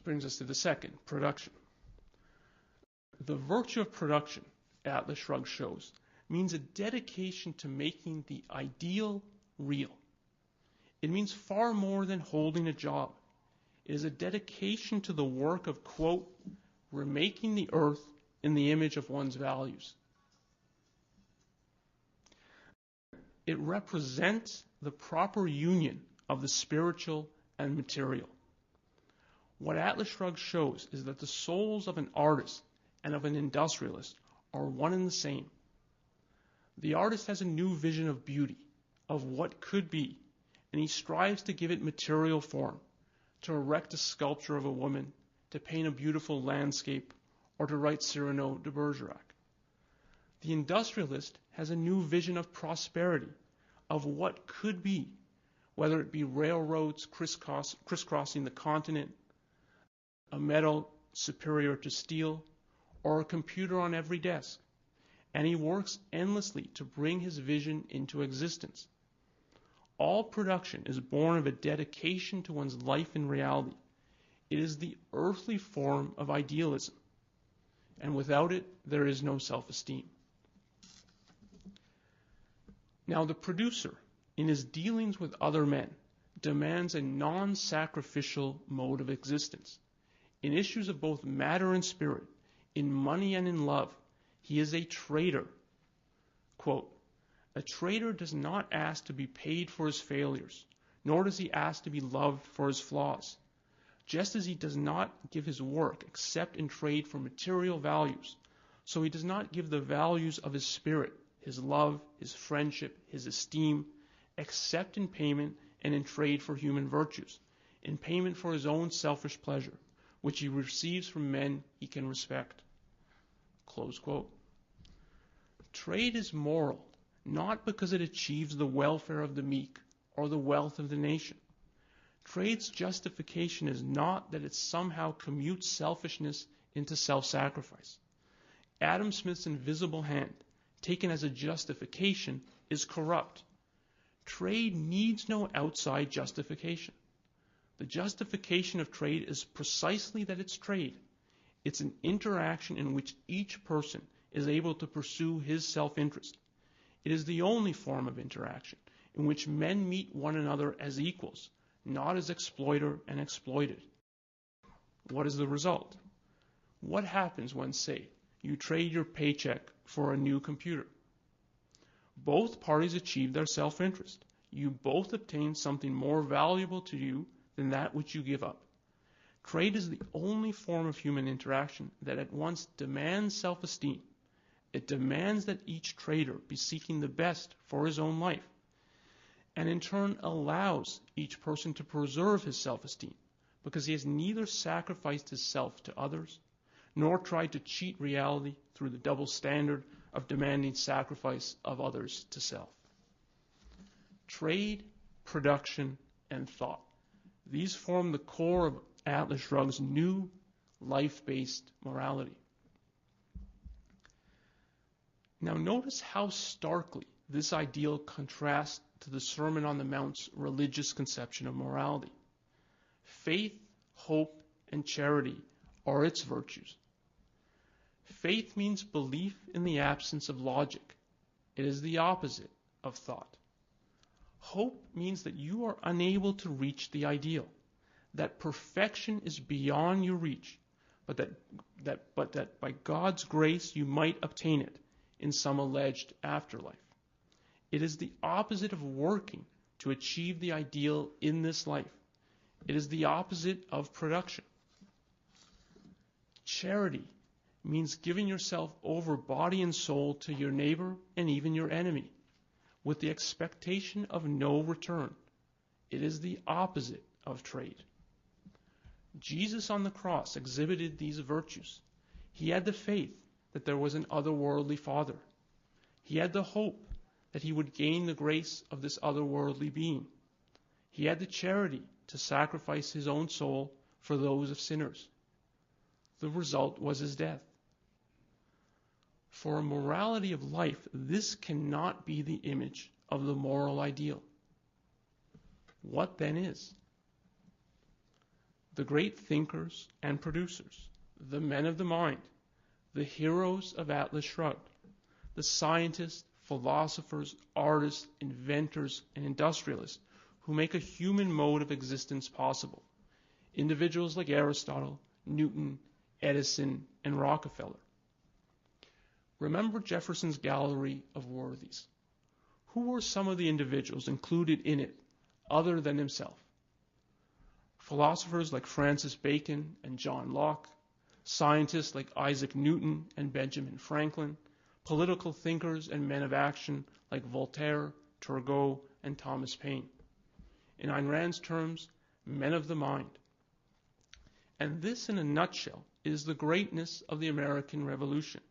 brings us to the second, production. The virtue of production, Atlas Shrugged shows, means a dedication to making the ideal real. It means far more than holding a job. It is a dedication to the work of, quote, remaking the earth in the image of one's values. It represents the proper union of the spiritual and material. What Atlas Shrugged shows is that the souls of an artist and of an industrialist are one and the same. The artist has a new vision of beauty, of what could be, and he strives to give it material form, to erect a sculpture of a woman, to paint a beautiful landscape, or to write Cyrano de Bergerac. The industrialist has a new vision of prosperity, of what could be, whether it be railroads crisscrossing the continent, a metal superior to steel, or a computer on every desk. And he works endlessly to bring his vision into existence. All production is born of a dedication to one's life in reality. It is the earthly form of idealism. And without it, there is no self-esteem. Now, the producer, in his dealings with other men, demands a non-sacrificial mode of existence. In issues of both matter and spirit, in money and in love, he is a trader. Quote, a trader does not ask to be paid for his failures, nor does he ask to be loved for his flaws. Just as he does not give his work except in trade for material values, so he does not give the values of his spirit, his love, his friendship, his esteem, except in payment and in trade for human virtues, in payment for his own selfish pleasure, which he receives from men he can respect. Close quote. Trade is moral, not because it achieves the welfare of the meek or the wealth of the nation. Trade's justification is not that it somehow commutes selfishness into self-sacrifice. Adam Smith's invisible hand, taken as a justification, is corrupt. Trade needs no outside justification. The justification of trade is precisely that it's trade. It's an interaction in which each person is able to pursue his self-interest. It is the only form of interaction in which men meet one another as equals, not as exploiter and exploited. What is the result? What happens when, say, you trade your paycheck for a new computer? Both parties achieve their self-interest. You both obtain something more valuable to you than that which you give up. Trade is the only form of human interaction that at once demands self-esteem. It demands that each trader be seeking the best for his own life, and in turn allows each person to preserve his self-esteem, because he has neither sacrificed his self to others, nor tried to cheat reality through the double standard of demanding sacrifice of others to self. Trade, production, and thought. These form the core of Atlas Shrugged's new life-based morality. Now notice how starkly this ideal contrasts to the Sermon on the Mount's religious conception of morality. Faith, hope, and charity are its virtues. Faith means belief in the absence of logic. It is the opposite of thought. Hope means that you are unable to reach the ideal, that perfection is beyond your reach, but that by God's grace you might obtain it in some alleged afterlife. It is the opposite of working to achieve the ideal in this life. It is the opposite of production. Charity means giving yourself over body and soul to your neighbor and even your enemy, with the expectation of no return. It is the opposite of trade. Jesus on the cross exhibited these virtues. He had the faith that there was an otherworldly Father. He had the hope that he would gain the grace of this otherworldly being. He had the charity to sacrifice his own soul for those of sinners. The result was his death. For a morality of life, this cannot be the image of the moral ideal. What then is? The great thinkers and producers, the men of the mind, the heroes of Atlas Shrugged, the scientists, philosophers, artists, inventors, and industrialists who make a human mode of existence possible. Individuals like Aristotle, Newton, Edison, and Rockefeller. Remember Jefferson's gallery of worthies. Who were some of the individuals included in it other than himself? Philosophers like Francis Bacon and John Locke, scientists like Isaac Newton and Benjamin Franklin, political thinkers and men of action like Voltaire, Turgot, and Thomas Paine. In Ayn Rand's terms, men of the mind. And this, in a nutshell, is the greatness of the American Revolution.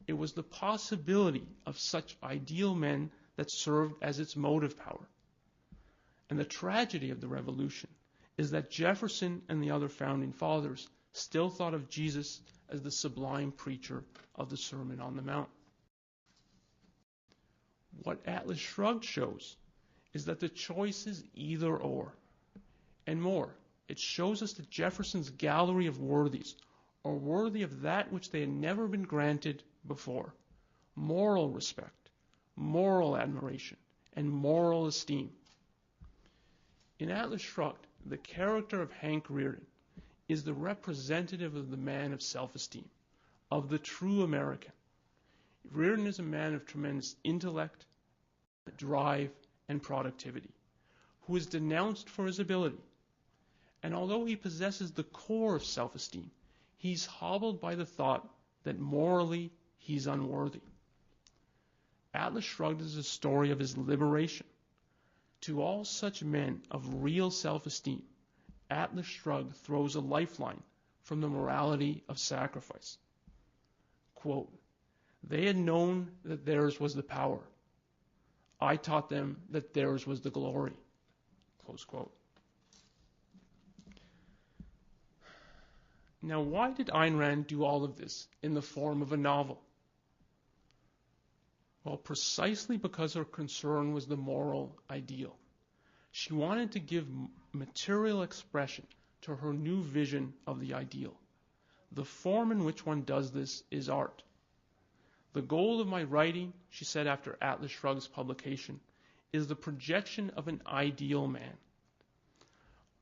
It was the possibility of such ideal men that served as its motive power. And the tragedy of the Revolution is that Jefferson and the other founding fathers still thought of Jesus as the sublime preacher of the Sermon on the Mount. What Atlas Shrugged shows is that the choice is either or. And more, it shows us that Jefferson's gallery of worthies are worthy of that which they had never been granted before: moral respect, moral admiration, and moral esteem. In Atlas Shrugged, the character of Hank Rearden is the representative of the man of self-esteem, of the true American. Rearden is a man of tremendous intellect, drive, and productivity, who is denounced for his ability. And although he possesses the core of self-esteem, he's hobbled by the thought that morally he's unworthy. Atlas Shrugged is a story of his liberation. To all such men of real self-esteem, Atlas Shrugged throws a lifeline from the morality of sacrifice. Quote, "They had known that theirs was the power. I taught them that theirs was the glory." Close quote. Now, why did Ayn Rand do all of this in the form of a novel? Well, precisely because her concern was the moral ideal. She wanted to give material expression to her new vision of the ideal. The form in which one does this is art. The goal of my writing, she said after Atlas Shrugged's publication, is the projection of an ideal man.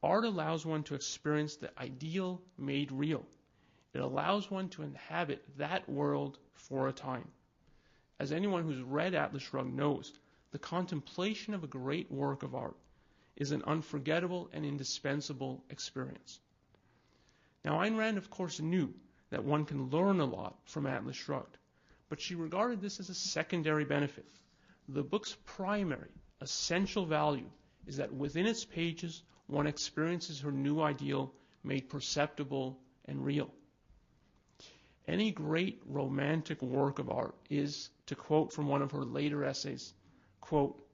Art allows one to experience the ideal made real. It allows one to inhabit that world for a time. As anyone who's read Atlas Shrugged knows, the contemplation of a great work of art is an unforgettable and indispensable experience. Now, Ayn Rand, of course, knew that one can learn a lot from Atlas Shrugged, but she regarded this as a secondary benefit. The book's primary, essential value is that within its pages, one experiences her new ideal made perceptible and real. Any great romantic work of art is, to quote from one of her later essays, quote,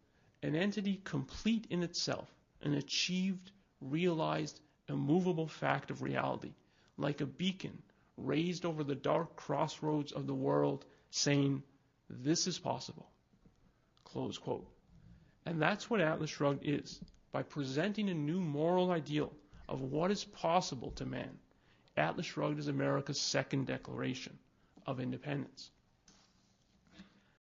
"an entity complete in itself, an achieved, realized, immovable fact of reality, like a beacon raised over the dark crossroads of the world, saying, 'This is possible.'" Close quote. And that's what Atlas Shrugged is. By presenting a new moral ideal of what is possible to man, Atlas Shrugged is America's second declaration of independence.